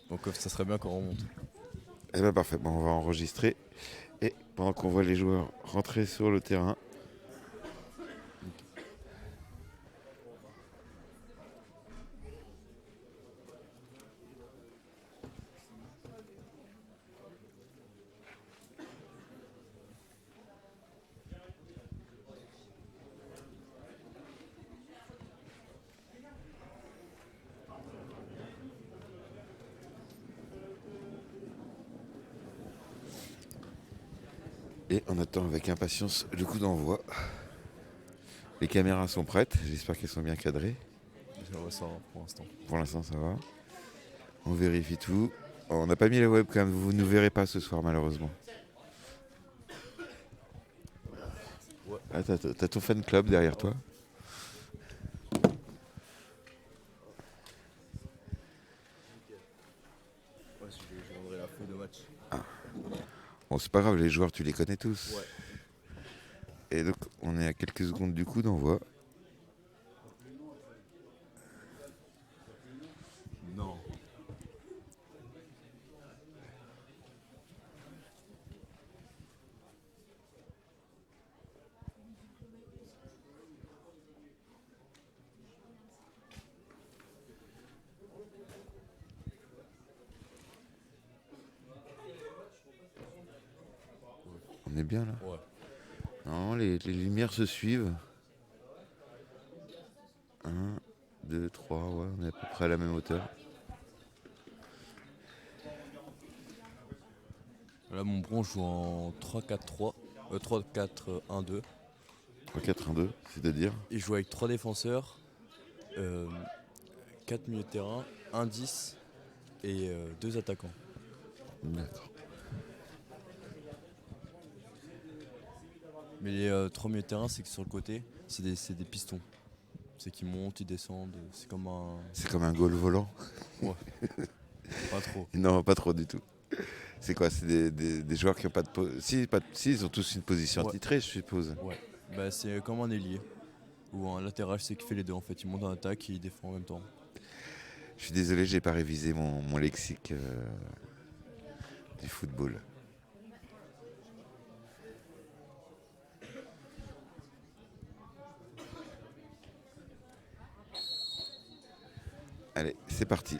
Donc ça serait bien qu'on remonte. Eh ben parfait, bon, on va enregistrer. Et pendant qu'on voit les joueurs rentrer sur le terrain, et on attend avec impatience le coup d'envoi. Les caméras sont prêtes, j'espère qu'elles sont bien cadrées. J'aimerais ça pour l'instant. Pour l'instant ça va. On vérifie tout. On n'a pas mis la webcam, vous ne nous verrez pas ce soir malheureusement. Ouais. Ah, t'as ton fan club derrière toi. Ouais, je vendrai la feuille de match. Bon, c'est pas grave, les joueurs tu les connais tous. Ouais. Et donc on est à quelques secondes du coup d'envoi. Non. On est bien là. Ouais. Non, les lumières se suivent. Un, 2, 3, ouais, on est à peu près à la même hauteur. Là, mon bron joue en 3-4-3. 3-4-1-2. 3, 4, 1, 2, c'est-à-dire. Il joue avec 3 défenseurs, euh, 4 milieux de terrain, un 10 et 2 attaquants. D'accord. Mais les 3 milieux de terrain, c'est que sur le côté, c'est des pistons. C'est qu'ils montent, ils descendent. C'est comme un. C'est comme un goal volant. Ouais, pas trop. Non, pas trop du tout. C'est quoi? C'est des joueurs qui n'ont pas de si, si, ils ont tous une position Ouais, attitrée, je suppose. ouais. Bah, c'est comme un ailier. Ou un latéral, c'est qui fait les deux en fait. Il monte en attaque et il défend en même temps. Je suis désolé, j'ai pas révisé mon lexique du football. Allez, c'est parti.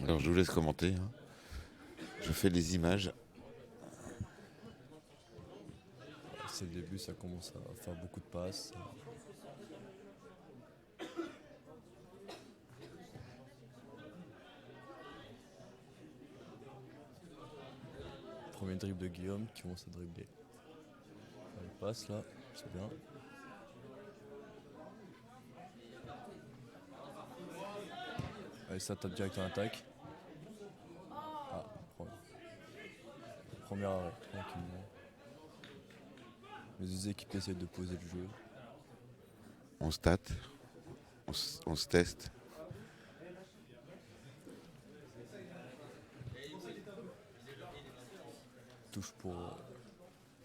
Alors je vous laisse commenter, hein. Je fais les images. C'est le début, ça commence à faire beaucoup de passes. Premier dribble de Guillaume qui commence à dribbler. Il passe là, c'est bien. Allez, ça tape direct en attaque. Ah, premier arrêt, tranquillement. Les deux équipes essaient de poser le jeu. On se tâte, on se teste. Touche pour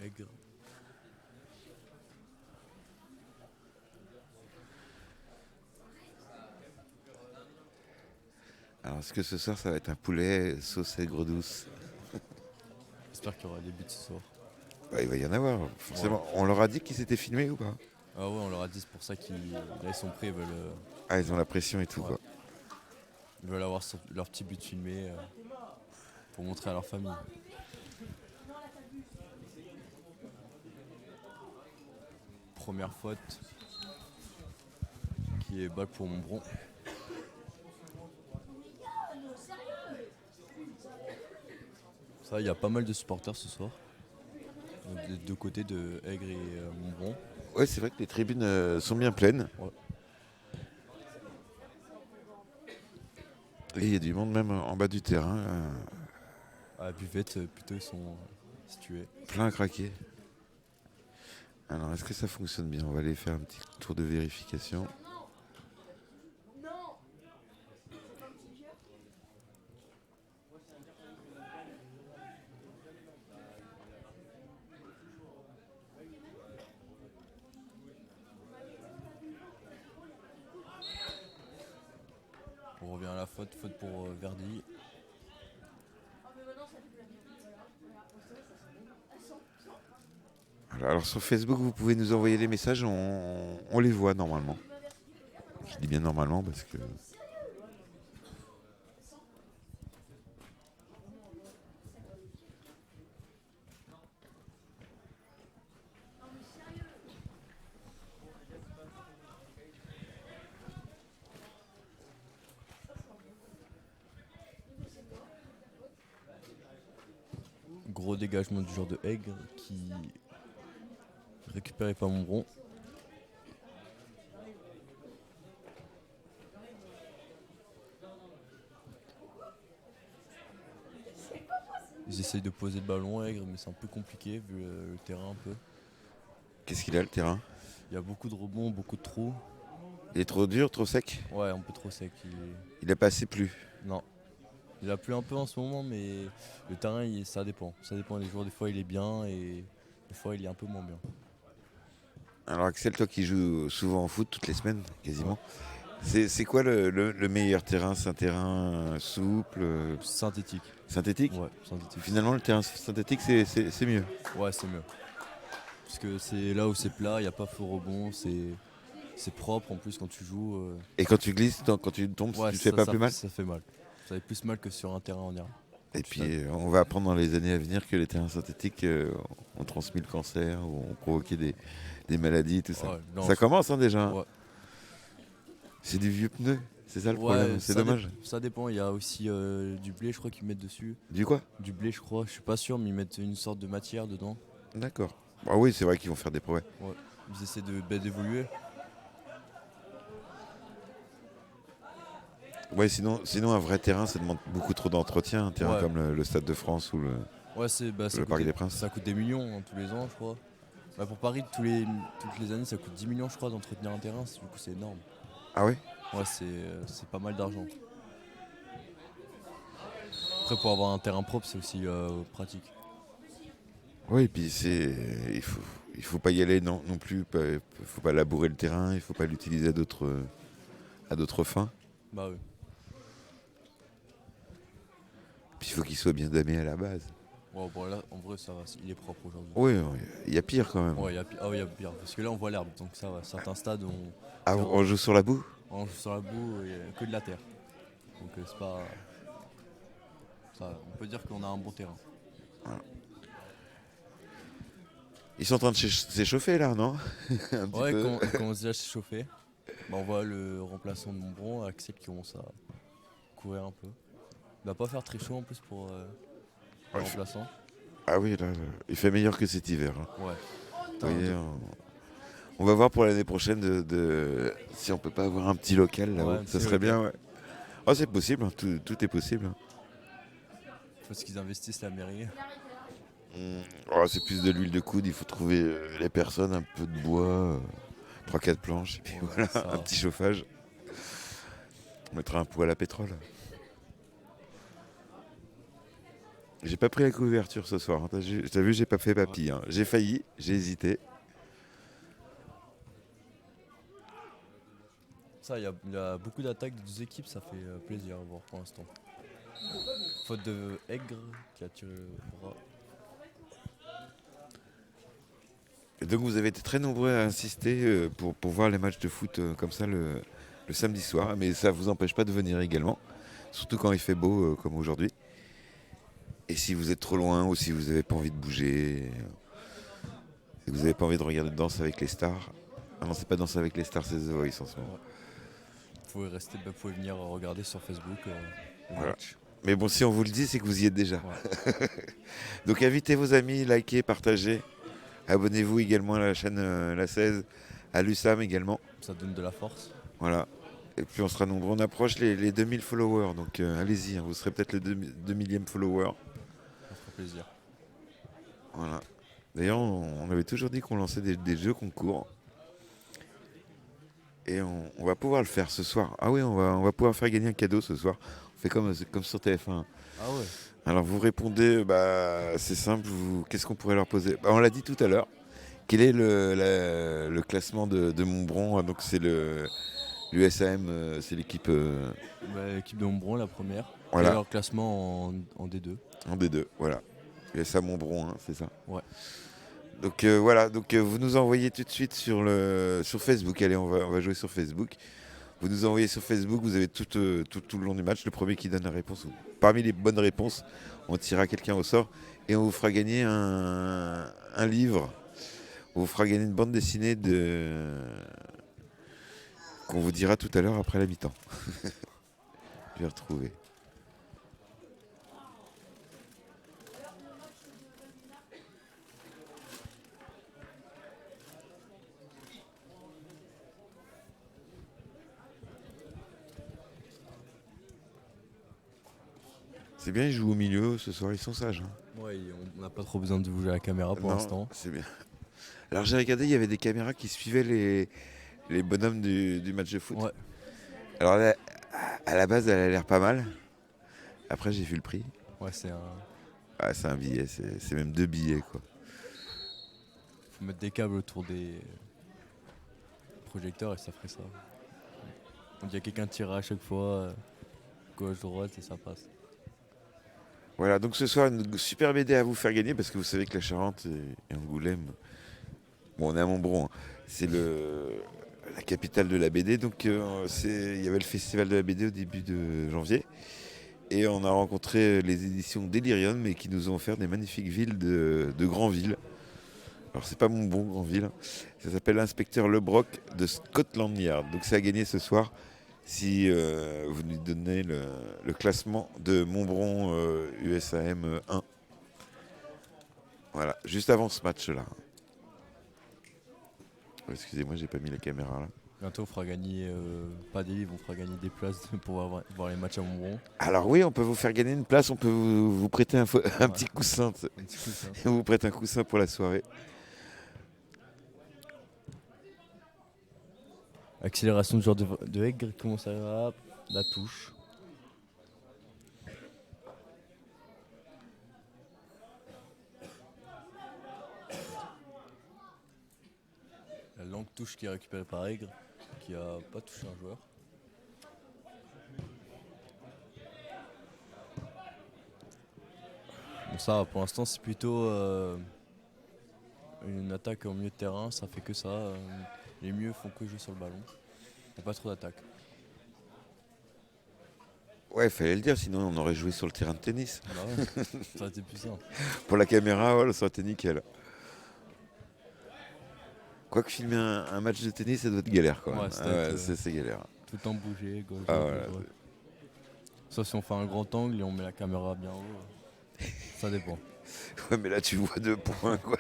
Aigre. Alors est-ce que ce soir ça va être un poulet sauce aigre douce? J'espère qu'il y aura des buts ce soir. Bah, il va y en avoir, forcément. Ouais. On leur a dit qu'ils s'étaient filmés ou pas? Ah ouais, on leur a dit, c'est pour ça qu'ils là, ils sont prêts, Ah, ils ont la pression et tout, ouais. quoi. Ils veulent avoir leur petit but filmé pour montrer à leur famille. Première faute qui est balle pour Montbron. Ça, il y a pas mal de supporters ce soir. Donc, des deux côtés de Aigre et Montbron. Ouais, c'est vrai que les tribunes sont bien pleines. Ouais. Et il y a du monde même en bas du terrain, À la buvette, plutôt, ils sont situés. plein à craquer. Alors, est-ce que ça fonctionne bien? On va aller faire un petit tour de vérification. faute pour Verdi. Voilà, alors sur Facebook, vous pouvez nous envoyer les messages, on les voit normalement. Je dis bien normalement parce que... Gros dégagement du joueur de Aigre qui récupéré par Montbron. Ils essayent de poser le ballon Aigre, mais c'est un peu compliqué vu le terrain un peu. Qu'est-ce qu'il a le terrain? Il y a beaucoup de rebonds, beaucoup de trous. Il est trop dur, trop sec? Ouais, un peu trop sec. Il a pas assez plu? Non. Il a plu un peu en ce moment, mais le terrain, ça dépend. Ça dépend des jours. Des fois, il est bien et des fois, il est un peu moins bien. Alors Axel, toi qui joues souvent au foot, toutes les semaines, quasiment, c'est quoi le meilleur terrain? C'est un terrain souple, Synthétique. synthétique? Ouais, synthétique. Finalement, le terrain synthétique, c'est mieux. Ouais, c'est mieux. Parce que c'est là où c'est plat, il n'y a pas faux rebond, c'est propre en plus quand tu joues. Et quand tu glisses, quand tu tombes, Ouais, tu te fais pas plus mal? Ça fait mal. Ça fait plus mal que sur un terrain en herbe. Et puis on va apprendre dans les années à venir que les terrains synthétiques ont transmis le cancer, ou ont provoqué des maladies, tout ça. Ouais, non, Ça commence déjà. Hein. Ouais. C'est du vieux pneu, c'est ça le problème, c'est dommage. Ça dépend, il y a aussi du blé je crois qu'ils mettent dessus. Du quoi? Du blé je crois, je suis pas sûr mais ils mettent une sorte de matière dedans. D'accord. Bah oui, c'est vrai qu'ils vont faire des progrès. Ouais. Ils essaient d'évoluer. Ouais, sinon un vrai terrain, ça demande beaucoup trop d'entretien. Un terrain comme le Stade de France ou le Parc des Princes. Ça coûte des millions tous les ans je crois. Bah, pour Paris, toutes les années ça coûte 10 millions je crois d'entretenir un terrain, du coup c'est énorme. Ah oui? Ouais, c'est pas mal d'argent. Après pour avoir un terrain propre c'est aussi pratique. Oui, et puis il faut pas y aller non plus. Il faut pas labourer le terrain, il faut pas l'utiliser à d'autres fins. Bah oui. Puis il faut qu'il soit bien damé à la base. Ouais, bon, là, en vrai, ça va, il est propre aujourd'hui. Oui, il y a pire quand même. Ouais, il y a pire. Parce que là, on voit l'herbe, donc ça va. Certains stades, on joue sur la boue? on joue sur la boue, il n'y a que de la terre. Donc c'est pas. On peut dire qu'on a un bon terrain. Voilà. Ils sont en train de s'échauffer là, non? Ouais, quand on commence déjà à s'échauffer, bah, on voit le remplaçant de Montbron, Axel, qui commence à courir un peu. Il va pas faire très chaud en plus pour le remplaçant. Ah oui, là, il fait meilleur que cet hiver. Hein. Ouais. Vous voyez, on va voir pour l'année prochaine si on peut pas avoir un petit local là-haut. Ouais, ça serait bien, ouais. Oh, c'est possible, hein, tout est possible. Hein. Faut qu'ils investissent la mairie. Oh, c'est plus de l'huile de coude, il faut trouver les personnes, un peu de bois, 3-4 planches, et puis voilà, un petit chauffage. On mettra un poêle à pétrole. J'ai pas pris la couverture ce soir, hein. T'as vu, j'ai pas fait papy. Hein. J'ai failli, j'ai hésité. Ça, il y a beaucoup d'attaques des deux équipes, ça fait plaisir à voir pour l'instant. Faute de Aigre qui a tiré le bras. Et donc vous avez été très nombreux à insister pour voir les matchs de foot comme ça le samedi soir, mais ça vous empêche pas de venir également, surtout quand il fait beau comme aujourd'hui. Et si vous êtes trop loin ou si vous n'avez pas envie de bouger, si vous n'avez pas envie de regarder Danse avec les stars. Ah non, c'est pas Danse avec les stars, c'est The Voice en ce moment. Ouais. Vous pouvez venir regarder sur Facebook le match. Mais bon, si on vous le dit, c'est que vous y êtes déjà. Ouais. Donc invitez vos amis, likez, partagez. Abonnez-vous également à la chaîne La 16, à l'USAM également. Ça donne de la force. Voilà. Et puis on sera nombreux. On approche les 2000 followers. Donc allez-y, hein, vous serez peut-être le 2000e follower. Ça fera plaisir. Voilà. D'ailleurs, on avait toujours dit qu'on lançait des jeux concours. Et on va pouvoir le faire ce soir. Ah oui, on va pouvoir faire gagner un cadeau ce soir. On fait comme sur TF1. Ah ouais. Alors vous répondez, c'est simple, qu'est-ce qu'on pourrait leur poser? On l'a dit tout à l'heure. Quel est le classement de Montbron? Donc c'est le L'USAM, c'est l'équipe L'équipe de Montbron, la première. Voilà. Qui a leur classement en D2. en D2. Voilà. USAM Montbron, hein, c'est ça. Ouais. Donc voilà, donc vous nous envoyez tout de suite sur Facebook. Allez, on va jouer sur Facebook. Vous nous envoyez sur Facebook, vous avez tout le long du match. Le premier qui donne la réponse, parmi les bonnes réponses, on tirera quelqu'un au sort et on vous fera gagner un livre. On vous fera gagner une bande dessinée qu'on vous dira tout à l'heure après la mi-temps. Je vais retrouver. C'est bien, ils jouent au milieu ce soir, ils sont sages. Hein. Ouais, on n'a pas trop besoin de bouger la caméra pour Non, l'instant. c'est bien. Alors j'ai regardé, il y avait des caméras qui suivaient les bonhommes du match de foot. Ouais. Alors là, à la base, elle a l'air pas mal. Après, j'ai vu le prix. Ouais, c'est un billet, c'est même 2 billets, quoi. Faut mettre des câbles autour des projecteurs et ça ferait ça. On dit qu'il y a quelqu'un tirer à chaque fois, gauche, droite et ça passe. Voilà, donc ce soir, une super BD à vous faire gagner parce que vous savez que la Charente et Angoulême, bon, on est à Montbron, hein, c'est la capitale de la BD. Donc il y avait le festival de la BD au début de janvier. Et on a rencontré les éditions Delirium, mais qui nous ont offert des magnifiques villes de Granville. Alors c'est pas Montbron, Granville. Ça s'appelle Inspecteur Lebroc de Scotland Yard. Donc c'est à gagner ce soir si vous nous donnez le classement de Montbron USAM 1. Voilà, juste avant ce match-là. Excusez-moi, j'ai pas mis la caméra là. Bientôt on fera gagner, pas des livres, on fera gagner des places pour voir les matchs à Montbron. Alors oui, on peut vous faire gagner une place, on peut vous prêter un petit coussin. Un petit coussin. On vous prête un coussin pour la soirée. Accélération du genre de aigre, comment ça va? La touche. La longue touche qui est récupérée par Aigre, qui a pas touché un joueur. Bon ça pour l'instant c'est plutôt une attaque au milieu de terrain, ça fait que ça. Les mieux font que jouer sur le ballon. Il n'y a pas trop d'attaque. Ouais, fallait le dire, sinon on aurait joué sur le terrain de tennis. Ah bah ouais, ça aurait été plus simple. Pour la caméra, ouais, ça aurait été nickel. Quoique filmer un match de tennis, ça doit être galère quand même. Ouais, c'est galère. Tout le temps bouger, gauche, Ah, droite, voilà. gauche, droite. Sauf si on fait un grand angle et on met la caméra bien haut. Ça dépend. Ouais, mais là tu vois 2 points, quoi.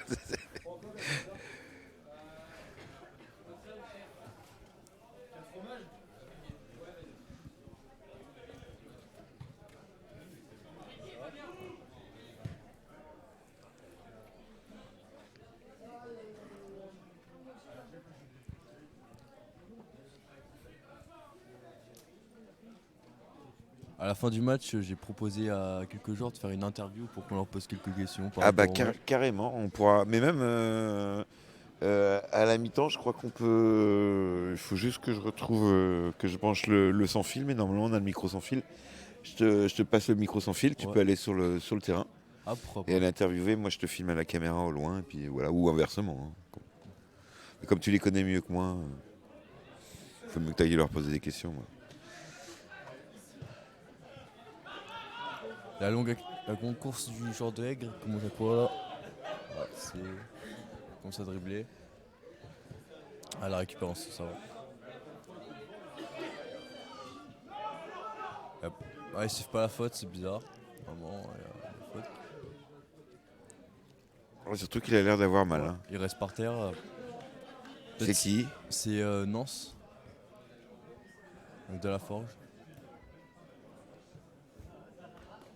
À la fin du match, j'ai proposé à quelques joueurs de faire une interview pour qu'on leur pose quelques questions. Ah bah carrément, on pourra. Mais même à la mi-temps, je crois qu'on peut. Il faut juste que je retrouve, que je branche le sans fil, mais normalement on a le micro sans fil. Je te passe le micro sans fil, tu peux aller sur le terrain Ah, pourquoi et pas. aller interviewer. Moi je te filme à la caméra au loin, et puis voilà, ou inversement. Hein. Mais comme tu les connais mieux que moi, il faut mieux que tu ailles leur poser des questions. Moi. La longue course du genre de aigre, comment ça quoi là? C'est comme ça dribbler. Ah, la récupérance, ça va. Hop. Ouais, il suffit pas la faute, c'est bizarre. Vraiment, la faute. Ouais, surtout qu'il a l'air d'avoir mal. Hein. Il reste par terre. C'est qui? C'est Nance. De la Forge.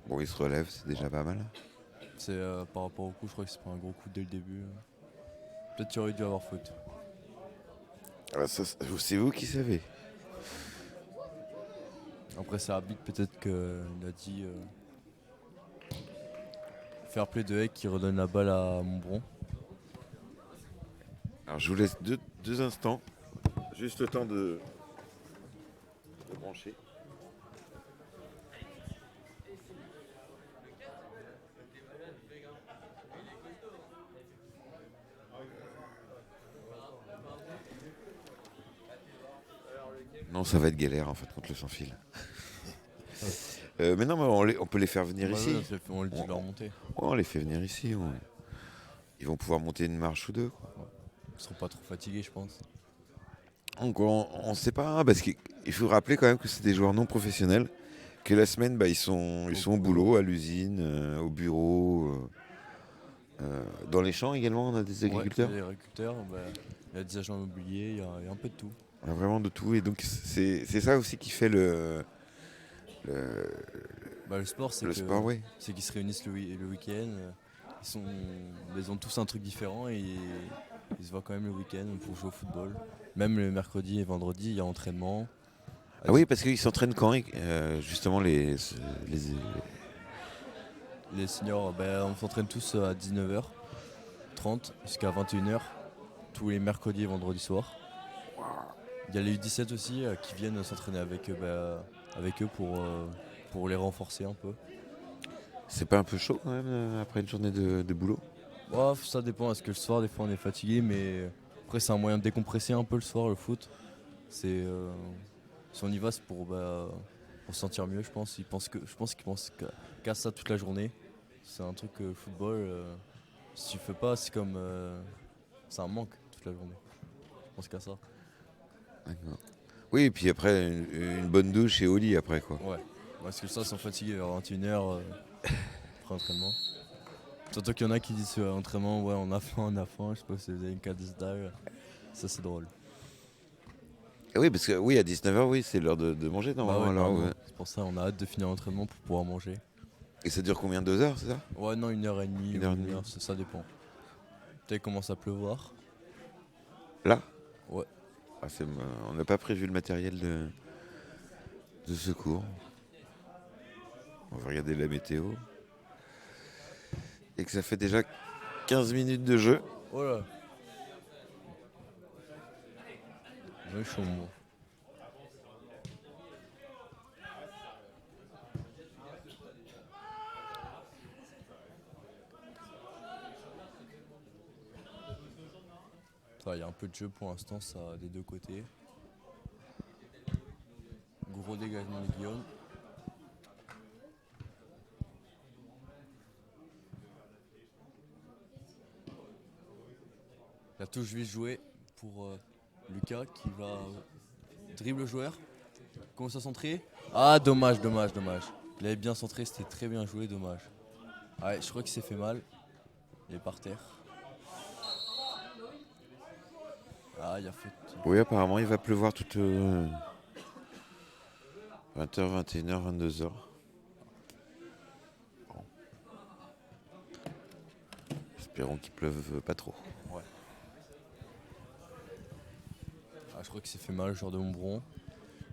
Bon, il se relève, c'est déjà pas mal. C'est par rapport au coup, je crois qu'il s'est pris un gros coup dès le début. Peut-être qu'il aurait dû avoir faute. Ah, c'est vous qui savez. Après, c'est arbitre, peut-être qu'il a dit fair play de Heck qui redonne la balle à Montbron. Alors je vous laisse deux instants, juste le temps de brancher. Non, ça va être galère en fait contre le sans fil. Mais non, mais on peut les faire venir Bah ici. ouais, on le dit de leur monter. Ouais, on les fait venir ici. Ils vont pouvoir monter une marche ou deux, quoi. Ils seront pas trop fatigués, je pense. Donc on sait pas, parce qu'il faut rappeler quand même que c'est des joueurs non professionnels, que la semaine ils sont au boulot, à l'usine, au bureau, dans les champs également. On a des agriculteurs. Ouais, les agriculteurs, il y a des agents immobiliers, il y a un peu de tout. On a vraiment de tout, et donc c'est ça aussi qui fait le Le sport, le sport, oui. c'est qu'ils se réunissent le week-end. Ils ont tous un truc différent et ils se voient quand même le week-end pour jouer au football. Même le mercredi et vendredi, il y a entraînement. Ah oui, parce qu'ils s'entraînent quand, justement, les Les seniors, on s'entraîne tous à 19h30 jusqu'à 21h, tous les mercredis et vendredis soirs. Il y a les U17 aussi qui viennent s'entraîner avec eux pour les renforcer un peu. C'est pas un peu chaud quand même après une journée de boulot? Ouais, ça dépend, parce que le soir, des fois, on est fatigué, mais après, c'est un moyen de décompresser un peu le soir, le foot. Si on y va, c'est pour se sentir mieux, je pense. Je pense qu'ils pensent qu'à ça toute la journée. C'est un truc football. Si tu fais pas, c'est comme. C'est un manque toute la journée. Je pense qu'à ça. D'accord. Oui, et puis après, une bonne douche et au lit après, quoi. Ouais. Parce que ça, ils sont fatigués vers 21h après entraînement. Surtout qu'il y en a qui disent entraînement, ouais, on a faim. Je sais pas si vous avez une carte d'âge. Ça, c'est drôle. Et oui, parce que oui, à 19h, oui, c'est l'heure de manger normalement. Alors, normalement. ouais. C'est pour ça on a hâte de finir l'entraînement pour pouvoir manger. Et ça dure combien? 2 heures, c'est ça? Ouais, non, 1h30 Une ou heure et une demie. heure, ça dépend. Peut-être qu'il commence à pleuvoir. Là? Ouais. Ah, on n'a pas prévu le matériel de secours. On va regarder la météo. Et que ça fait déjà 15 minutes de jeu. Voilà. J'ai chaud, moi. Il y a un peu de jeu pour l'instant, ça des deux côtés. Gros dégagement de Guillaume. La touche vite jouée pour Lucas qui va dribble le joueur. Commence à centrer. Ah, dommage. Il avait bien centré, c'était très bien joué, dommage. Ouais, je crois qu'il s'est fait mal. Il est par terre. Ah, il a faute. Oui, apparemment, il va pleuvoir toute 20h, 21h, 22h. Bon. Espérons qu'il pleuve pas trop. Ouais. Ah, je crois qu'il s'est fait mal, le joueur de Montbron.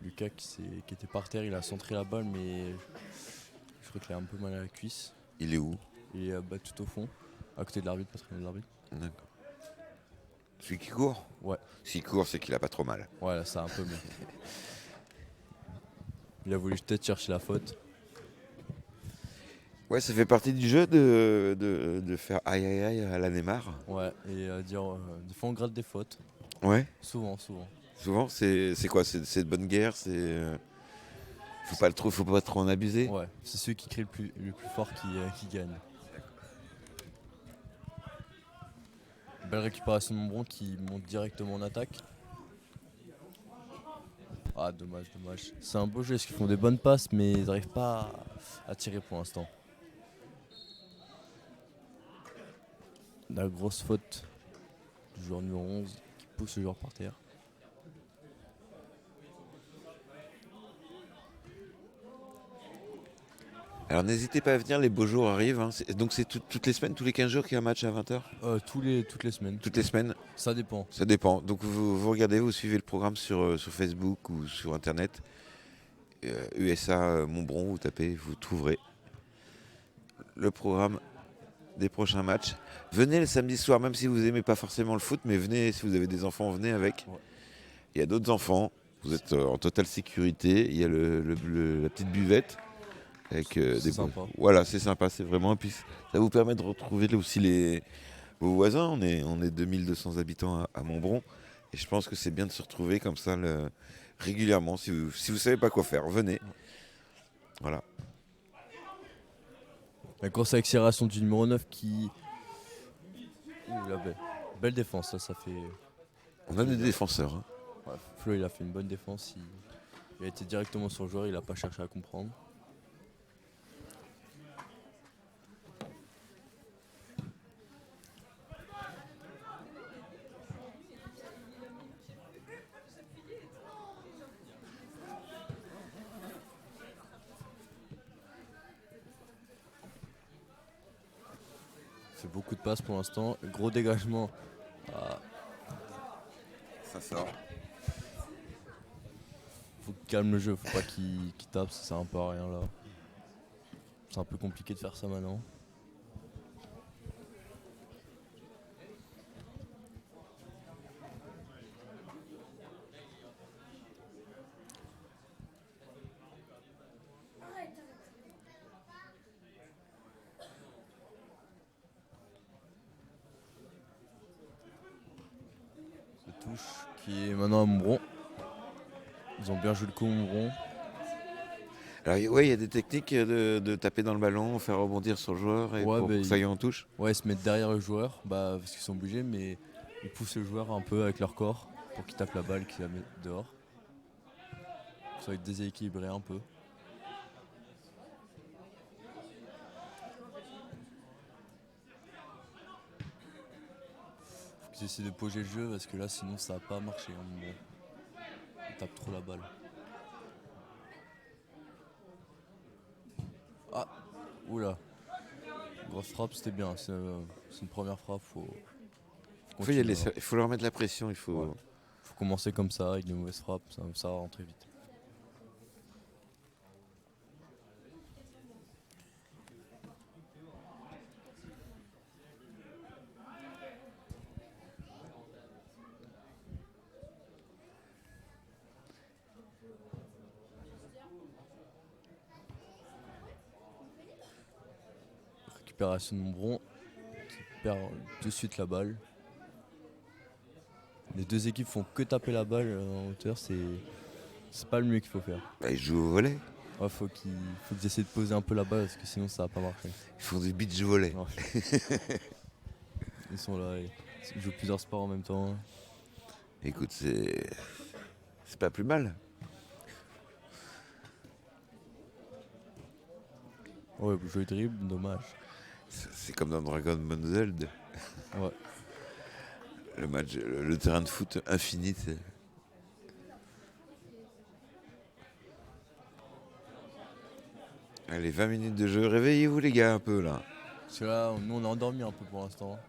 Lucas qui était par terre, il a centré la balle, mais je crois qu'il a un peu mal à la cuisse. Il est où? Il est tout au fond, à côté de l'arbitre, pas très loin de l'arbitre. D'accord. Celui qui court? Ouais. S'il court, c'est qu'il a pas trop mal. Ouais, là, ça a un peu mieux. Il a voulu peut-être chercher la faute. Ouais, ça fait partie du jeu de faire aïe aïe aïe à la Neymar. Ouais, et dire, des fois on gratte des fautes. Ouais. Souvent. Souvent, c'est quoi? C'est de bonne guerre. Faut pas trop en abuser. Ouais, c'est celui qui crie le plus fort qui gagne. Belle récupération de Montbron qui monte directement en attaque. Ah, dommage. C'est un beau jeu, parce qu'ils font des bonnes passes, mais ils n'arrivent pas à tirer pour l'instant. La grosse faute du joueur numéro 11 qui pousse le joueur par terre. Alors n'hésitez pas à venir, les beaux jours arrivent. Hein. Donc c'est toutes les semaines, tous les 15 jours qu'il y a un match à 20h? Toutes les semaines. Toutes les semaines? Ça dépend. Ça dépend. Donc vous regardez, vous suivez le programme sur Facebook ou sur Internet. USA Montbron, vous tapez, vous trouverez le programme des prochains matchs. Venez le samedi soir, même si vous n'aimez pas forcément le foot, mais venez, si vous avez des enfants, venez avec. Ouais. Il y a d'autres enfants. Vous êtes en totale sécurité. Il y a la petite buvette avec C'est sympa. Voilà, c'est sympa, c'est vraiment. Et puis ça vous permet de retrouver là aussi vos voisins. On est 2200 habitants à Montbron. Et je pense que c'est bien de se retrouver comme ça régulièrement. Si vous savez pas quoi faire, venez. Voilà. La grosse accélération du numéro 9 qui. Ouh, la belle défense, ça fait. On a des défenseurs. Hein. Ouais, Flo, il a fait une bonne défense. Il a été directement sur le joueur, il a pas cherché à comprendre. Fait beaucoup de passes pour l'instant. Gros dégagement. Ah, Ça sort. faut qu'il calme le jeu, faut pas qu'il tape, ça sert un peu à rien là. C'est un peu compliqué de faire ça maintenant. C'est touche qui est maintenant à Montbron. Ils ont bien joué le coup Montbron. Alors, ouais, il y a des techniques de taper dans le ballon, faire rebondir sur le joueur et Ouais, pour bah, que ça y en touche. Ouais, ils se mettent derrière le joueur, parce qu'ils sont obligés, mais ils poussent le joueur un peu avec leur corps pour qu'il tape la balle, qu'il la met dehors. Ça va être déséquilibré un peu. Faut qu'ils essaient de poser le jeu parce que là sinon ça va pas marcher. Hein, bon. Ils tapent trop la balle. Ah, oula. Grosse frappe, c'était bien. C'est une première frappe. Faut continuer, hein. Il faut leur mettre la pression. Ouais. Faut commencer comme ça, avec de mauvaises frappes, ça va rentrer vite. Récupération de Montbron qui perd de suite la balle. Les deux équipes font que taper la balle en hauteur, c'est pas le mieux qu'il faut faire. Bah, ils jouent au volley. Ouais, faut qu'ils essaient de poser un peu la balle parce que sinon ça va pas marcher. Ils font du beach volley. Ouais. Ils sont là, ils jouent plusieurs sports en même temps. Hein. Écoute, c'est pas plus mal. Ouais, joli dribble, dommage. C'est comme dans Dragon Ball Z. Ouais. Le match, le terrain de foot infini. Allez, 20 minutes de jeu. Réveillez-vous les gars un peu là. Parce que là, nous on est endormis un peu pour l'instant.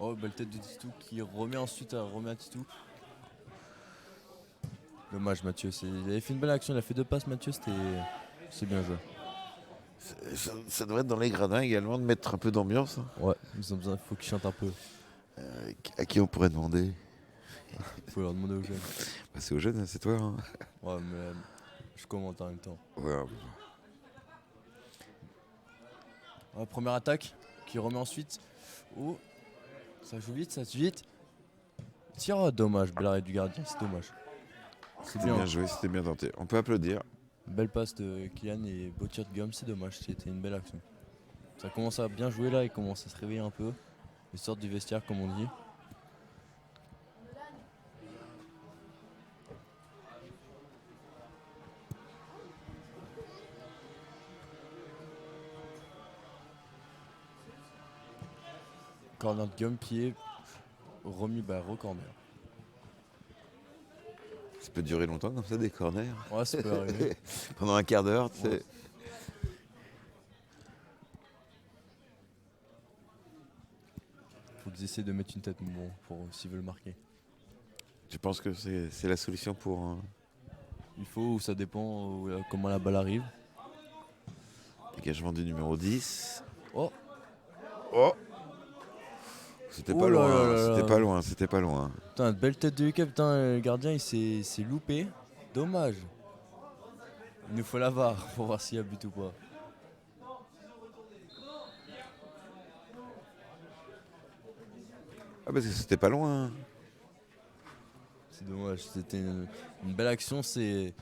Oh, belle tête de Titou qui remet ensuite remet à Titou. Dommage Mathieu, il avait fait une belle action, il a fait 2 passes Mathieu, c'est bien joué. Ça devrait être dans les gradins également de mettre un peu d'ambiance. Hein. Ouais, ils ont besoin, faut qu'ils chantent un peu. À qui on pourrait demander? Faut leur demander aux jeunes. Bah, c'est aux jeunes, hein, c'est toi. Hein. Ouais, mais je commente en même temps. Ouais. Ouais, première attaque qui remet ensuite. Oh, ça joue vite, Tire, oh, dommage, bel arrêt du gardien, c'est dommage. C'est C'était bien joué, c'était bien tenté. On peut applaudir. Belle passe de Kylian et beau tir de gomme, c'est dommage, c'était une belle action. Ça commence à bien jouer là, il commence à se réveiller un peu. Ils sortent du vestiaire comme on dit. Corner de gomme qui est remis re-corner. Ça peut durer longtemps comme ça, des corners. Ouais, ça peut arriver. Pendant un quart d'heure, tu sais. Ouais. Faut qu'ils essaient de mettre une tête bon, pour s'ils veulent marquer. Je pense que c'est la solution pour. Il faut, ou ça dépend comment la balle arrive. Dégagement du numéro 10. Oh, Oh C'était Oh pas là là loin, là c'était là. pas loin, c'était pas loin. Putain, belle tête de Lucas, putain, le gardien il s'est loupé. Dommage. Il nous faut la VAR pour voir s'il y a but ou pas. Ah, parce que c'était pas loin. C'est dommage, c'était une belle action. C'est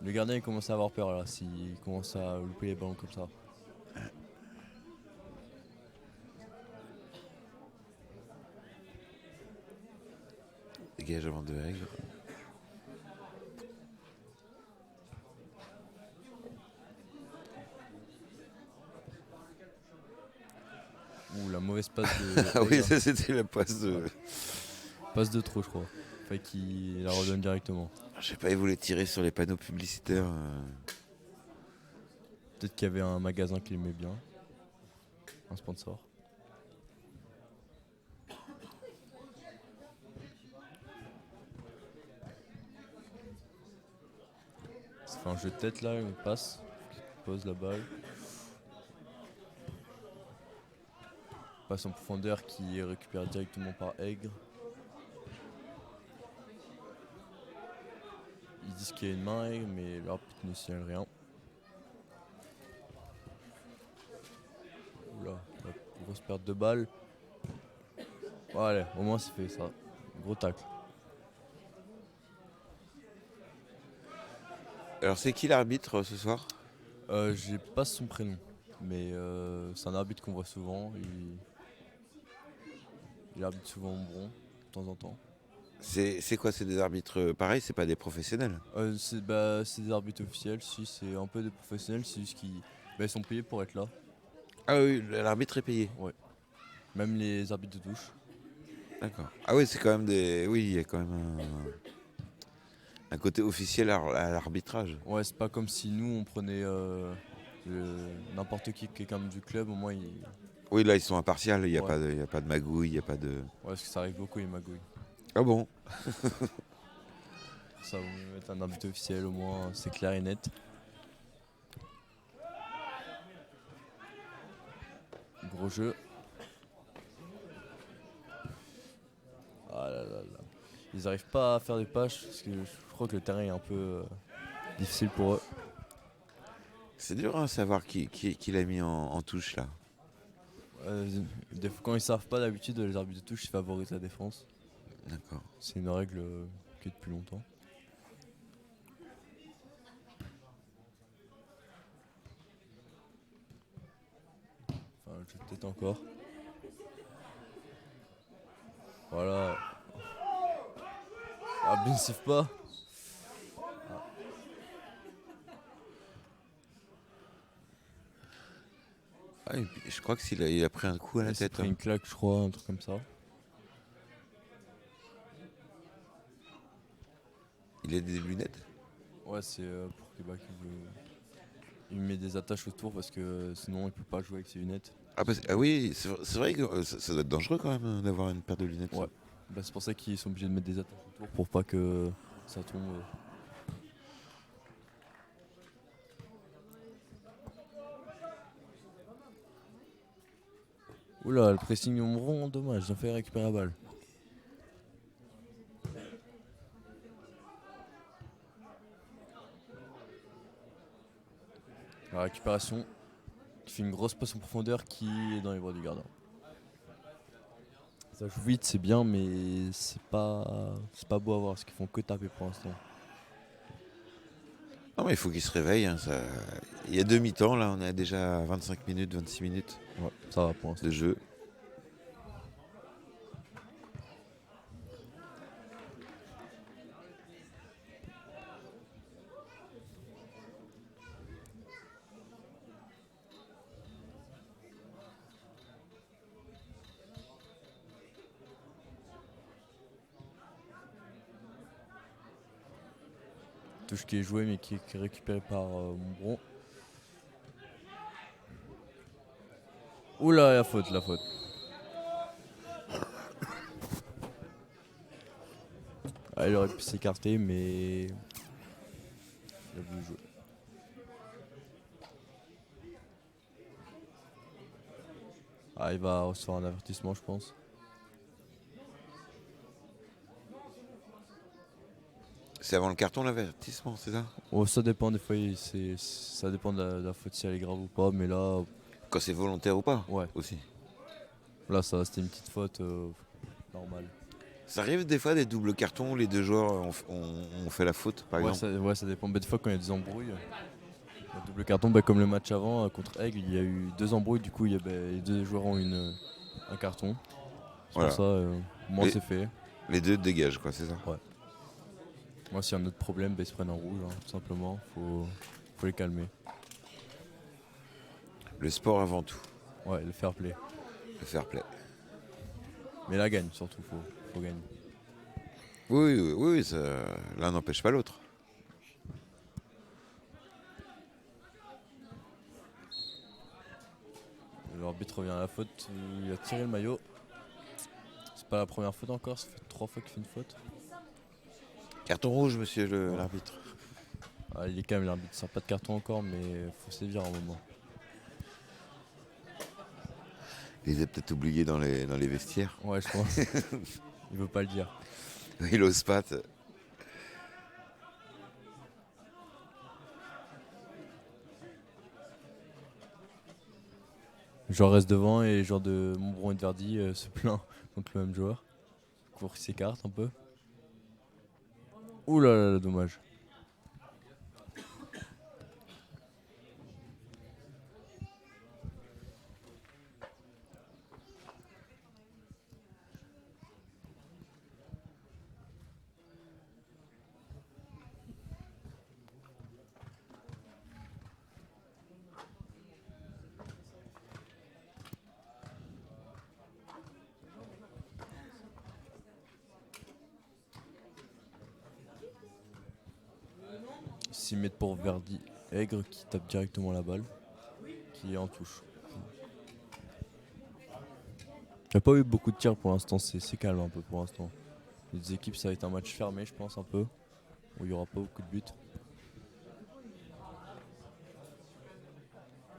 le gardien il commence à avoir peur là, s'il commence à louper les ballons comme ça. Dégagement de Aigre. Ouh, la mauvaise passe de Ah oui, Aigre. ça c'était la passe de. Passe de trop, je crois. Fait qu'il la redonne directement. Je sais pas, ils voulaient tirer sur les panneaux publicitaires. Peut-être qu'il y avait un magasin qui l'aimait bien. Un sponsor. Ça fait un jeu de tête là, une passe. Pose la balle. Passe en profondeur qui est récupéré directement par Aigre. Ils disent qu'il y a une main Aigre, mais l'arbitre ne signale rien. Oula, la grosse perte de balle. Bon, allez, au moins c'est fait ça. Gros tacle. Alors c'est qui l'arbitre ce soir? J'ai pas son prénom, mais c'est un arbitre qu'on voit souvent. Il arbitre souvent au Bron, de temps en temps. C'est quoi? C'est des arbitres pareils, c'est pas des professionnels? C'est des arbitres officiels, si c'est un peu des professionnels, c'est juste qu'ils ils sont payés pour être là. Ah oui, l'arbitre est payé. Même les arbitres de touche. D'accord. Ah oui, c'est quand même des. Oui, il y a quand même un côté officiel à l'arbitrage. Ouais, c'est pas comme si nous on prenait n'importe qui, quelqu'un du club, au moins il. Oui, là ils sont impartials, il n'y a, Ouais. pas de- il y a pas de magouille, il n'y a pas de. Ouais, parce que ça arrive beaucoup les magouilles. Ah bon? Pour ça, on va mettre un arbitre officiel, au moins c'est clair et net. Gros jeu. Ah là là là. Ils arrivent pas à faire des passes parce que je crois que le terrain est un peu difficile pour eux. C'est dur à savoir qui l'a mis en touche là. Quand ils savent pas d'habitude, les arbitres de touche ils favorisent la défense. D'accord. C'est une règle qui est depuis longtemps. Enfin, je vais peut-être encore. Voilà. Ah, bien siffle pas. Ah, et puis, je crois que il a pris un coup à la Il s'est tête. pris Hein. une claque, je crois, un truc comme ça. Il a des lunettes. Ouais, c'est pour qu'il il met des attaches autour parce que sinon il peut pas jouer avec ses lunettes. Ah oui, c'est vrai que ça doit être dangereux quand même d'avoir une paire de lunettes. Ouais. Bah, c'est pour ça qu'ils sont obligés de mettre des attaches autour pour pas que ça tombe. Oula, le pressing au rond, dommage, ils ont fait récupérer la balle. La récupération qui fait une grosse passe en profondeur qui est dans les bras du gardien. Ça joue vite, c'est bien, mais c'est pas beau à voir parce qu'ils font que taper pour l'instant. Non mais il faut qu'il se réveille. Hein, il y a demi-temps là, on est déjà à 25 minutes, 26 minutes Ouais, ça va pour l'instant. de jeu. Touche qui est joué mais qui est récupéré par Montbron. Oula, la faute, la faute. Ah, il aurait pu s'écarter mais il a voulu jouer. Ah, il va recevoir un avertissement je pense. C'est avant le carton l'avertissement, c'est ça? Oh, ça dépend des fois, ça dépend de la faute si elle est grave ou pas, mais là, Quand c'est volontaire ou pas ouais, aussi. là ça c'était une petite faute normale. Ça arrive des fois des doubles cartons où les deux joueurs ont fait la faute, par exemple. Ouais, ça dépend. Des fois quand il y a des embrouilles, le double carton, comme le match avant contre Aigle, il y a eu 2 embrouilles, du coup les 2 joueurs ont un carton. C'est Voilà. pour ça, moi Et- c'est fait. Les deux dégagent, quoi, c'est ça. Ouais. Moi s'il y a un autre problème, ils se prennent en rouge, hein, tout simplement. Faut les calmer. Le sport avant tout, Ouais, le fair play. le fair play. Mais la gagne surtout, faut gagner. Oui, l'un n'empêche pas l'autre. L'arbitre revient à la faute, il a tiré le maillot. C'est pas la première faute encore, ça fait 3 fois qu'il fait une faute. Carton rouge, monsieur l'arbitre. Ah, il est calme, l'arbitre, il sort pas de carton encore, mais faut sévir un moment. Il les a peut-être oubliés dans les vestiaires. Ouais, je pense. Il veut pas le dire. Il ose pas. Le joueur reste devant et les joueurs de Montbron et de Verdi se plaint contre le même joueur. Court qui s'écarte un peu. Ouh là là, dommage. S'ils mettent pour Verdi, Aigre qui tape directement la balle, qui est en touche. Il n'y a pas eu beaucoup de tirs pour l'instant, c'est calme un peu pour l'instant. Les deux équipes, ça va être un match fermé, je pense, un peu, où il n'y aura pas beaucoup de buts.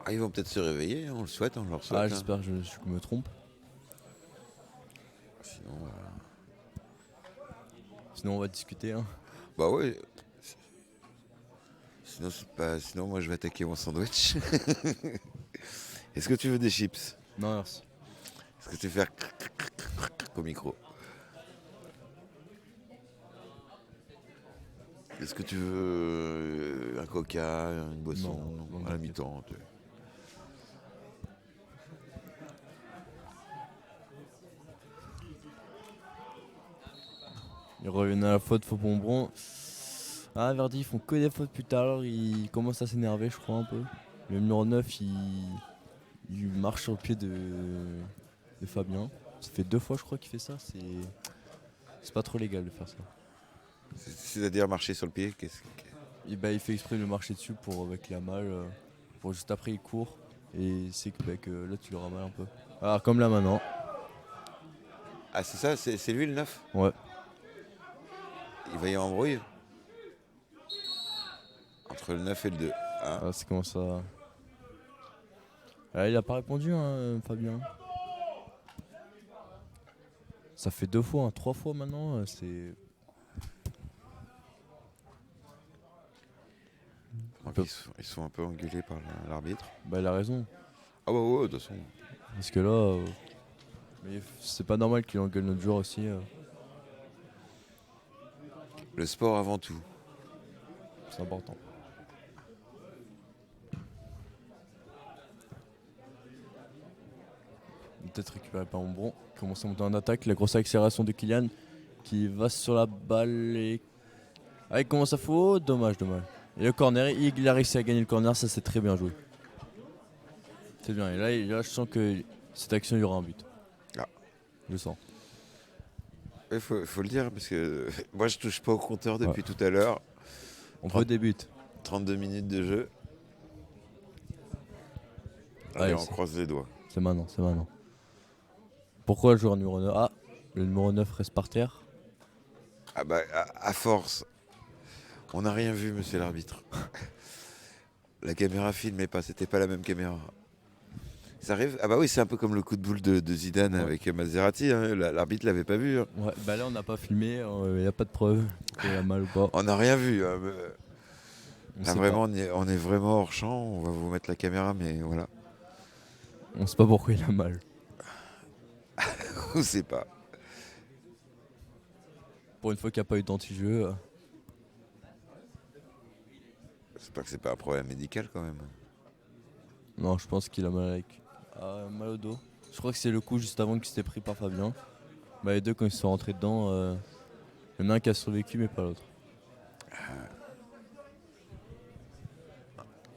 Ah, ils vont peut-être se réveiller, on le souhaite, on leur souhaite. Ah, j'espère que je me trompe. Sinon, Sinon, on va discuter. Hein. bah ouais. Sinon, moi, je vais attaquer mon sandwich. Est-ce que tu veux des chips? Non, merci. Est-ce que tu veux faire au micro? Est-ce que tu veux un coca, une boisson Non, à la mi-temps? Ils reviennent à la faute, faut Montbron. Ah, Verdi, ils font que des fautes plus tard, ils commencent à s'énerver, je crois, un peu. Le numéro 9, il marche sur le pied de Fabien. Ça fait 2 fois, je crois, qu'il fait ça. C'est pas trop légal de faire ça. C'est-à-dire marcher sur le pied, Et il fait exprès de le marcher dessus avec la malle. Pour juste après, il court. Et c'est que là, tu le ramales un peu. Alors, comme là maintenant. Ah, c'est ça, c'est lui le 9? Ouais. Il va y avoir embrouille entre le 9 et le 2. Ah. Ah, c'est comment ça. Ah, il a pas répondu, hein, Fabien. Ça fait 2 fois, 3 fois maintenant. C'est. Donc, ils sont un peu engueulés par l'arbitre. Bah, il a raison. Ah bah ouais, de toute façon. Parce que là. Mais c'est pas normal qu'il engueule notre joueur aussi. Le sport avant tout. C'est important. Peut-être récupéré par Montbron. Commence à monter en attaque. La grosse accélération de Kylian qui va sur la balle et. Ah, il commence à faux. Dommage. Et le corner, il a réussi à gagner le corner. Ça, c'est très bien joué. C'est bien. Et là, je sens que cette action, il y aura un but. Ah. Je le sens. Il faut le dire, parce que moi, je touche pas au compteur depuis tout à l'heure. On peut des buts. 32 minutes de jeu. Allez, Allez, on croise les doigts. C'est maintenant. Pourquoi le joueur numéro 9 Ah, le numéro 9 reste par terre. Ah bah, à force. On n'a rien vu, monsieur l'arbitre. La caméra filmait pas, c'était pas la même caméra. Ça arrive. Ah bah oui, c'est un peu comme le coup de boule de Zidane avec Maserati. Hein. L'arbitre l'avait pas vu. Hein. Ouais, bah là on n'a pas filmé, il n'y a pas de preuve qu'il a mal ou pas. On n'a rien vu. Hein, On là, sait vraiment, on est vraiment hors champ. On va vous mettre la caméra, mais voilà. pas. On sait pas pourquoi il a mal. On sait pas. Pour une fois qu'il n'y a pas eu d'anti-jeu. J'espère que c'est pas un problème médical quand même. Non, je pense qu'il a mal mal au dos. Je crois que c'est le coup juste avant qu'il s'était pris par Fabien. Bah, les deux, quand ils se sont rentrés dedans, il y en a un qui a survécu, mais pas l'autre.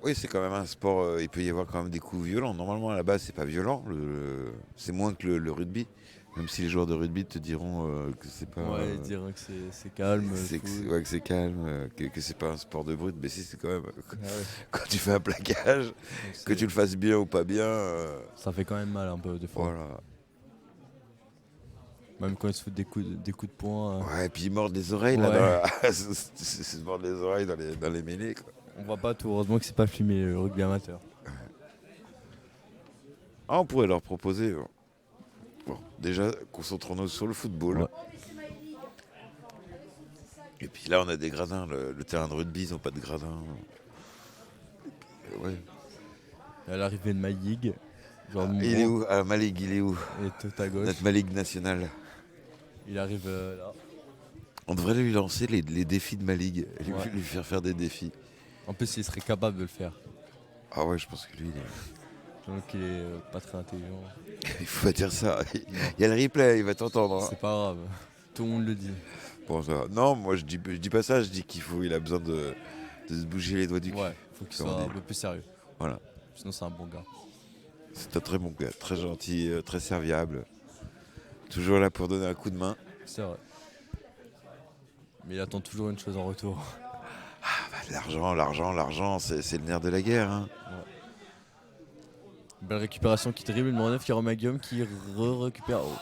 Oui, c'est quand même un sport. Il peut y avoir quand même des coups violents. Normalement, à la base, c'est pas violent. C'est moins que le rugby. Même si les joueurs de rugby te diront que c'est pas. Ouais, ils diront que c'est calme. Ouais, que c'est calme, que c'est pas un sport de brut. Mais si, c'est quand même. Ah ouais. Quand tu fais un plaquage, Donc que tu le fasses bien ou pas bien. Ça fait quand même mal un peu des fois. Voilà. Même quand ils se foutent des coups de poing. Ouais, et puis ils mordent les oreilles Ouais. là. Ils se mordent les oreilles dans les mêlées. Quoi. On voit pas tout. Heureusement que c'est pas filmé le rugby amateur. Ah, on pourrait leur proposer. Bon, déjà, concentrons-nous sur le football. Ouais. Et puis là, on a des gradins. Le terrain de rugby, ils n'ont pas de gradins. Ouais. À l'arrivée de Maïg, genre mon Il est gros, où Malig, il est où et tout à gauche. Notre Malig national. Il arrive là. On devrait lui lancer les défis de Malig. Ouais. Lui faire des défis. En plus, il serait capable de le faire. Ah ouais, je pense que lui, il est... Donc il est pas très intelligent. il faut pas dire ça. Il y a le replay, il va t'entendre. Hein. C'est pas grave. Tout le monde le dit. Bon, ça va. Non, moi je dis pas ça, je dis il a besoin de se bouger les doigts du cul. Ouais, faut qu'il Comme on soit dit. un peu plus sérieux. Voilà. Sinon, c'est un bon gars. C'est un très bon gars, très gentil, très serviable. Toujours là pour donner un coup de main. C'est vrai. Mais il attend toujours une chose en retour. L'argent, c'est le nerf de la guerre. Hein. Belle récupération qui dribble, une neuf qui remet à Guillaume qui récupère. Oh.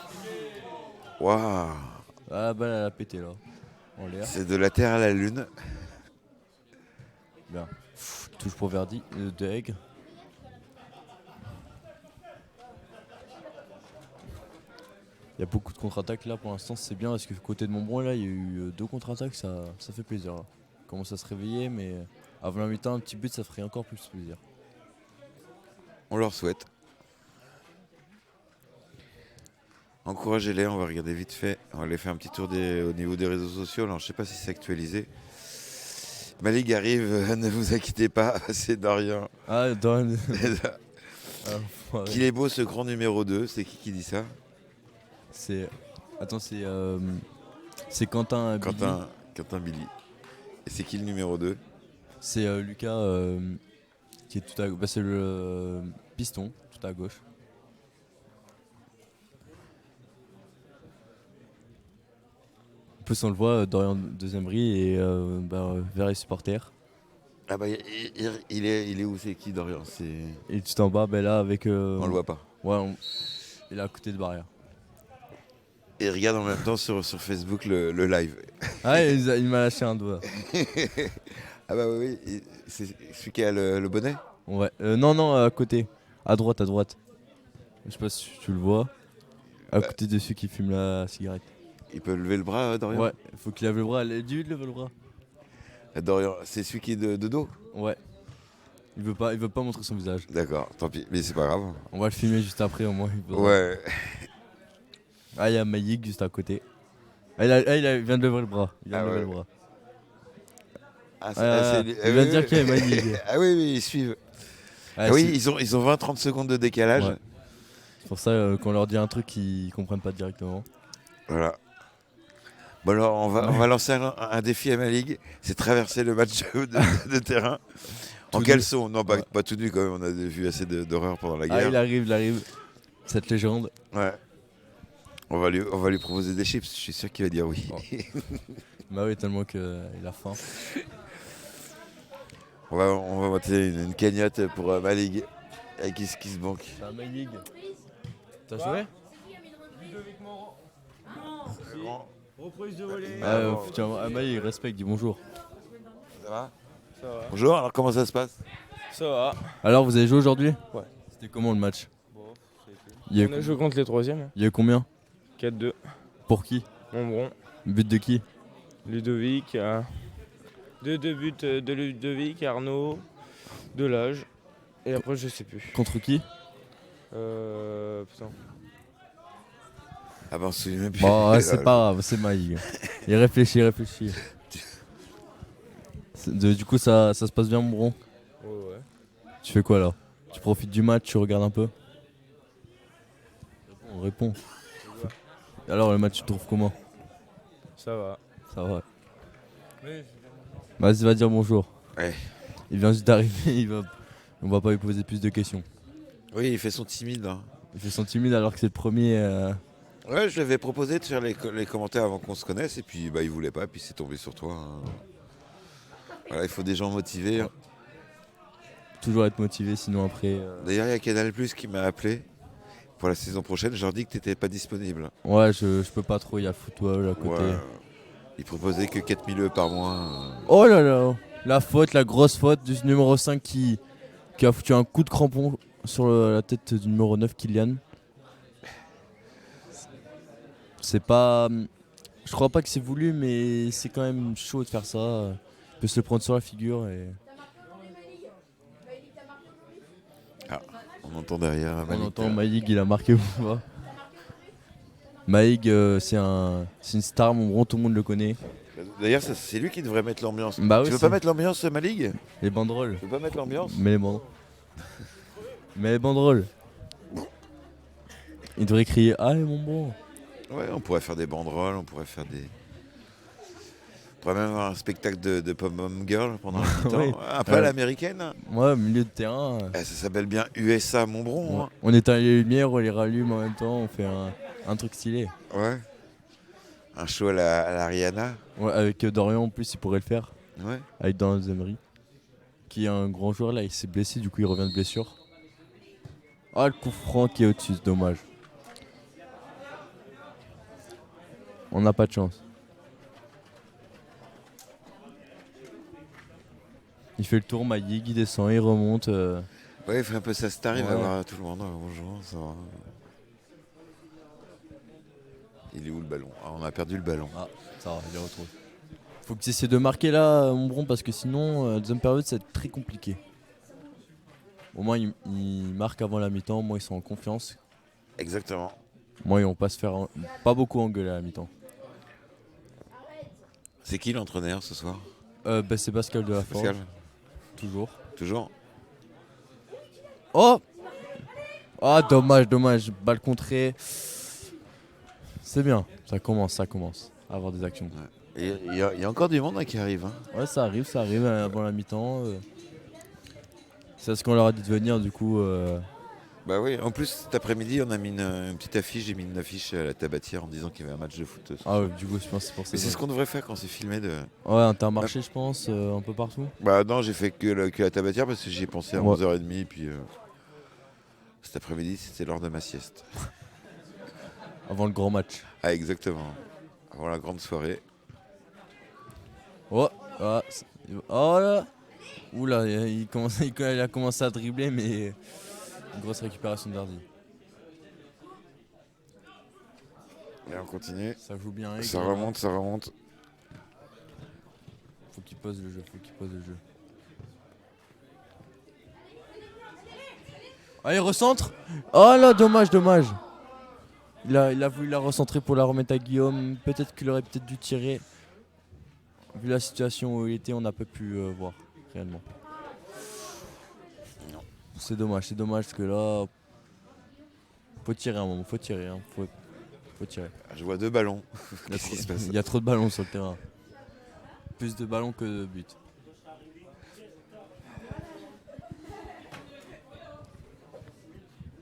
Waouh. Ah, la balle elle a pété là. En l'air. C'est de la terre à la lune. Bien. Touche pour Verdi, de Egg. Il y a beaucoup de contre-attaques là pour l'instant, c'est bien parce que côté de Montbron là, il y a eu 2 contre-attaques, ça fait plaisir. Là. On commence à se réveiller, mais avant la mi-temps, un petit but ça ferait encore plus plaisir. On leur souhaite. Encouragez-les, on va regarder vite fait. On va aller faire un petit tour au niveau des réseaux sociaux. Alors, je sais pas si c'est actualisé. Malig arrive, ne vous inquiétez pas, c'est Dorian. Ah, Dorian. Ouais. Qu'il est beau ce grand numéro 2, c'est qui dit ça? C'est. Attends, c'est Quentin Billy. Quentin Billy. Et c'est qui le numéro 2? C'est Lucas qui est tout à gauche. Bah, c'est le piston, tout à gauche. En plus, on le voit, Dorian deuxième riz et vers les supporters. Ah bah il est où, c'est qui Dorian? Et tout en bas, là avec. On le voit pas. Ouais, il est à côté de barrière. Et regarde en même temps sur Facebook le live. Ah, il m'a lâché un doigt. Ah bah oui, c'est celui qui a le bonnet? Ouais. Non, à côté. À droite. Je sais pas si tu le vois. À côté de celui qui fume la cigarette. Il peut lever le bras, Dorian? Ouais, faut qu'il lève le bras. Dis-lui de lever le bras. Dorian, c'est celui qui est de dos? Ouais. Il veut pas montrer son visage. D'accord, tant pis, mais c'est pas grave. On va le filmer juste après au moins. Ouais. Ah, il y a Maïg juste à côté. Il vient de lever le bras. Il vient de dire qu'il y a Maïg. Ah oui, ils suivent. Ah oui, ils ont 20-30 secondes de décalage. Ouais. C'est pour ça qu'on leur dit un truc qu'ils comprennent pas directement. Voilà. Bon alors, on va lancer un défi à Malig. C'est traverser le match de terrain. En caleçon. Non, pas tout nu quand même. On a vu assez d'horreur pendant la guerre. Ah, il arrive. Cette légende. Ouais. On va lui proposer des chips. Je suis sûr qu'il va dire oui. Oh. Bah oui, tellement qu'il a faim. On va monter une cagnotte pour Malig. Avec qui se banque. C'est un Maïg. T'as joué? Ludovic Moreau. Reprise de volée. Maïg, respecte, dis bonjour. Ça va? Ça va. Bonjour, alors comment ça se passe? Ça va. Alors, vous avez joué aujourd'hui? Ouais. C'était comment le match? Bon, Il y a On a joué contre les troisièmes. il y a eu combien? 4-2. Pour qui? Montbron. But de qui? Ludovic. Deux buts de Ludovic, Arnaud, Delage. Et après, je sais plus. Contre qui? Putain. Ah ben, on se souvient même plus. Bon, ouais, c'est pas grave, c'est Maïg. Il réfléchit, il réfléchit. Du coup, ça se passe bien, mon bron? Ouais. Tu fais quoi là? Tu profites du match, tu regardes un peu? Réponds. Alors, le match, tu le trouves comment? Ça va. Ça va. Oui. Vas-y, va dire bonjour. Ouais. Il vient juste d'arriver, on va pas lui poser plus de questions. Oui, il fait son timide. Hein. Il fait son timide alors que c'est le premier. Ouais, je lui avais proposé de faire les commentaires avant qu'on se connaisse, et puis bah, il voulait pas, puis c'est tombé sur toi. Hein. Voilà, il faut des gens motivés. Hein. Toujours être motivé, sinon après. D'ailleurs, il y a Canal Plus qui m'a appelé pour la saison prochaine. Je leur dis que tu n'étais pas disponible. Ouais, je peux pas trop, il y a le football à côté. Ouais. Ils proposaient que 4 000 € par mois. Oh là là, la grosse faute du numéro 5 qui a foutu un coup de crampon sur la tête du numéro 9, Kylian. C'est pas. Je crois pas que c'est voulu, mais c'est quand même chaud de faire ça. Il peut se le prendre sur la figure et. On entend derrière On Malik. entend Maïg, il a marqué ou pas. Maïg, c'est une star, mon bron, tout le monde le connaît. D'ailleurs, c'est lui qui devrait mettre l'ambiance. Bah oui, tu veux pas mettre l'ambiance, Malik? Les banderoles. Tu veux pas mettre l'ambiance? Mais les banderoles. Mais les banderoles. Il devrait crier « Allez mon bron !» Ouais, on pourrait faire des banderoles, on pourrait faire des... On pourrait même avoir un spectacle de Pom-Pom Girl pendant le mi-temps. Oui. Un peu à l'américaine. Ouais, au milieu de terrain. Ça s'appelle bien USA Montbron. Hein. On éteint les lumières, on les rallume en même temps, on fait un truc stylé. Ouais. Un show à la Rihanna. Ouais, avec Dorian en plus, il pourrait le faire. Ouais. Avec Dan Zemri. Qui est un grand joueur là, il s'est blessé, du coup il revient de blessure. Ah, le coup franc qui est au-dessus, c'est dommage. On n'a pas de chance. Il fait le tour, Maïg, il descend, il remonte. Ouais, il fait un peu sa star, il va Ouais. voir tout le monde. Bonjour, ça va. Il est où le ballon? Ah, on a perdu le ballon. Ah, ça va, il est retrouvé. Faut que tu essaies de marquer là, mon bron, parce que sinon, deuxième période, ça va être très compliqué. Au moins, ils marquent avant la mi-temps, au moins ils sont en confiance. Exactement. Au moins, ils vont pas se faire pas beaucoup engueuler à la mi-temps. C'est qui l'entraîneur ce soir? C'est Pascal Delaforge, Pascal? toujours. Toujours? Oh! Ah, dommage, balle contrée. C'est bien, ça commence à avoir des actions. Il y a encore du monde hein, qui arrive. Hein. Ouais, ça arrive avant la mi-temps. C'est ce qu'on leur a dit de venir, du coup. Bah oui, en plus cet après-midi on a mis une petite affiche, j'ai mis une affiche à la tabatière en disant qu'il y avait un match de foot. Ce Ah soir. ouais, du coup, je pense que c'est pour ça. Mais c'est ce qu'on devrait faire quand c'est filmé de. Ouais, Intermarché, je pense, un peu partout. Bah non, j'ai fait que la tabatière parce que j'y ai pensé à Ouais. 11h30 puis cet après-midi c'était l'heure de ma sieste. Avant le grand match. Ah exactement. Avant la grande soirée. Oh, ah, oh là. Oula, il a commencé à dribbler, mais une grosse récupération de Verdi. Et on continue. Ça joue bien. Ça remonte. Faut qu'il pose le jeu, Ah, il recentre. Oh là, dommage. Il a voulu la recentrer pour la remettre à Guillaume. Peut-être qu'il aurait peut-être dû tirer. Vu la situation où il était, on n'a pas pu voir réellement. Non. C'est dommage parce que là, faut tirer un moment, faut tirer. Je vois 2 ballons. Il y a Qu'est-ce qui se passe? Il y a trop de ballons sur le terrain. Plus de ballons que de buts.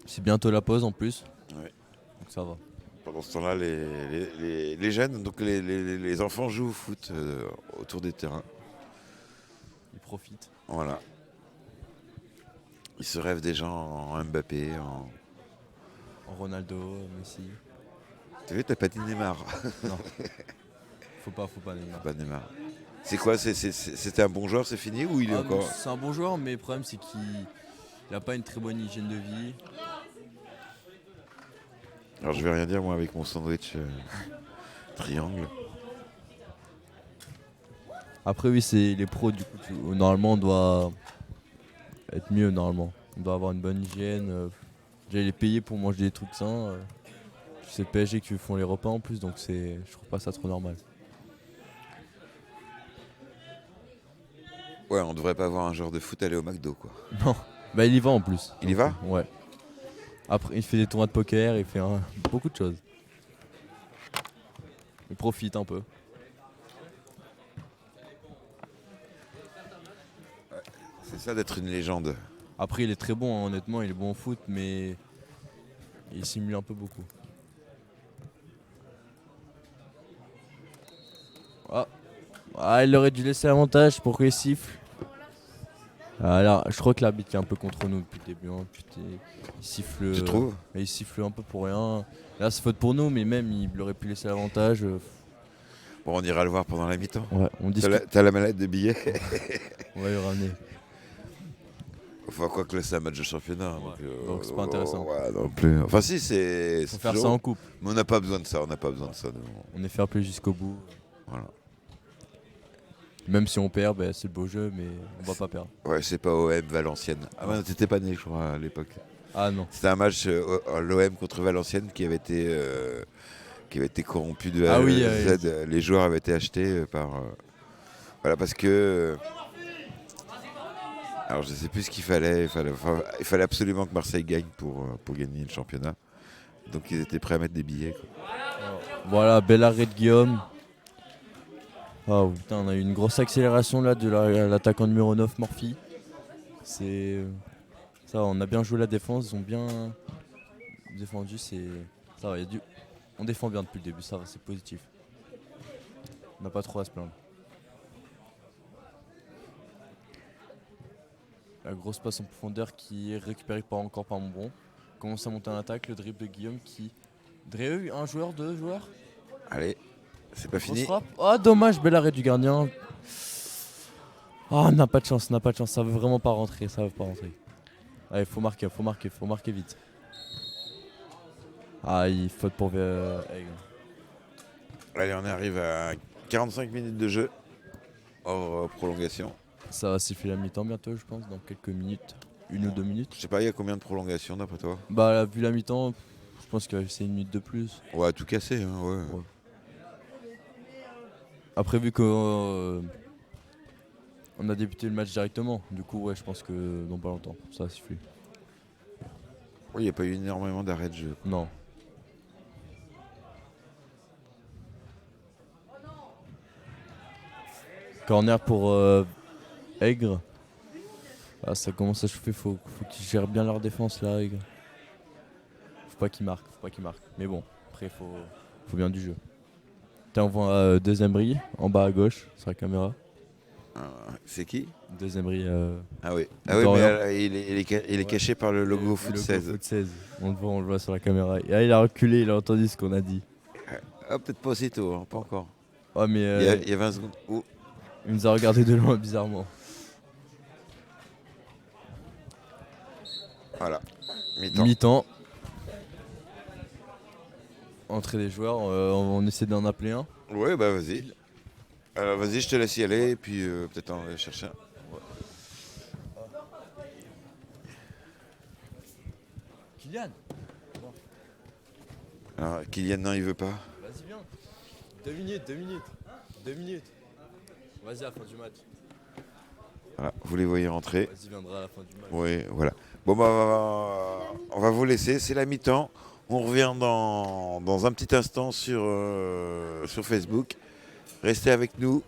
C'est bientôt la pause en plus. Ouais. Donc ça va. Pendant ce temps-là, les jeunes, donc les enfants jouent au foot autour des terrains. Ils profitent. Voilà. Ils se rêvent des gens en Mbappé, en... En Ronaldo, Messi. T'as vu, t'as pas dit Neymar. Non. Faut pas Neymar. Pas Neymar. C'est quoi? C'était un bon joueur, c'est fini ou il est encore... C'est un bon joueur, mais le problème c'est qu'il n'a pas une très bonne hygiène de vie. Alors je vais rien dire moi avec mon sandwich triangle. Après, oui, c'est les pros, du coup, normalement, on doit être mieux, normalement. On doit avoir une bonne hygiène. Déjà, les payer pour manger des trucs sains. C'est le PSG qui font les repas en plus, donc je trouve pas ça trop normal. Ouais, on devrait pas voir un joueur de foot aller au McDo quoi. Non, bah il y va en plus. Il y va ? Ouais. Après, il fait des tournois de poker, il fait beaucoup de choses. Il profite un peu. C'est ça d'être une légende. Après, il est très bon, hein, honnêtement, il est bon au foot, mais il simule un peu beaucoup. Il aurait dû laisser l'avantage, pourquoi il siffle? Alors, je crois que l'arbitre est un peu contre nous depuis le début. Hein. Il siffle. Tu trouves ? Il siffle un peu pour rien. Là, c'est faute pour nous, mais même il aurait pu laisser l'avantage. Bon, on ira le voir pendant la mi-temps. Ouais, on discute. T'as la mallette de billets. On va le ramener. Enfin, quoi que là, c'est un match de championnat. Donc c'est pas intéressant. Ouais, non plus. Enfin, si, c'est. Faut faire ça en coupe. Mais on n'a pas besoin de ça. On est fair play jusqu'au bout. Voilà. Même si on perd, c'est le beau jeu, mais on va pas perdre. Ouais, c'est pas OM Valenciennes. Ah, ouais, t'étais pas né, je crois, à l'époque. Ah non. C'était un match l'OM contre Valenciennes qui avait été corrompu de A Ah à oui, Z. Les joueurs avaient été achetés par. Voilà, parce que. Alors, je sais plus ce qu'il fallait. Il fallait absolument que Marseille gagne pour gagner le championnat. Donc, ils étaient prêts à mettre des billets. Quoi. Voilà, bel arrêt de Guillaume. Oh putain, on a eu une grosse accélération là de l'attaquant numéro 9, Morphy. Ça, on a bien joué la défense, ils ont bien défendu. Ça va, on défend bien depuis le début, ça va, c'est positif. On n'a pas trop à se plaindre. La grosse passe en profondeur qui est récupérée encore par Montbron. Commence à monter en attaque, le dribble de Guillaume qui. Dreux, un joueur, deux joueurs. Allez, c'est pas fini. Oh dommage, bel arrêt du gardien. Oh, on n'a pas de chance, ça veut vraiment pas rentrer, Allez, faut marquer vite. Ah, il faute pour Aigle. Allez, on arrive à 45 minutes de jeu, hors prolongation. Ça va siffler la mi-temps bientôt, je pense, dans quelques minutes. 1 ou 2 minutes. Je sais pas, il y a combien de prolongations d'après toi ? Bah, là, vu la mi-temps, je pense que c'est 1 minute de plus. On va tout casser, hein, ouais. Après, vu qu'on on a débuté le match directement, du coup, ouais, je pense que dans pas longtemps, ça va siffler. Oui, il n'y a pas eu énormément d'arrêts de jeu. Non. Corner pour Aigre. Ah, ça commence à chauffer, faut qu'ils gèrent bien leur défense là, Aigre. Faut pas qu'ils marquent. Mais bon, après faut bien du jeu. On voit deuxième brille en bas à gauche sur la caméra. C'est qui ? Deuxième brille. Ah oui, mais il est caché par le logo Foot le 16. Foot 16. On le voit sur la caméra. Et là, il a reculé, il a entendu ce qu'on a dit. Ah, peut-être pas aussitôt, hein, pas encore. Oh, mais Il y a 20 secondes. Oh. Il nous a regardé de loin bizarrement. Voilà, mi-temps. Mi-temps. Entrée des joueurs, on essaie d'en appeler un. Ouais, bah vas-y. Alors vas-y, je te laisse y aller et puis peut-être en aller chercher un. Kylian. Alors Kylian, non, il veut pas. Vas-y, viens. 2 minutes. Vas-y, à la fin du match. Voilà, vous les voyez rentrer. Vas-y, viendra à la fin du match. Oui, voilà. Bon, bah, on va vous laisser. C'est la mi-temps. On revient dans un petit instant sur Facebook. Restez avec nous.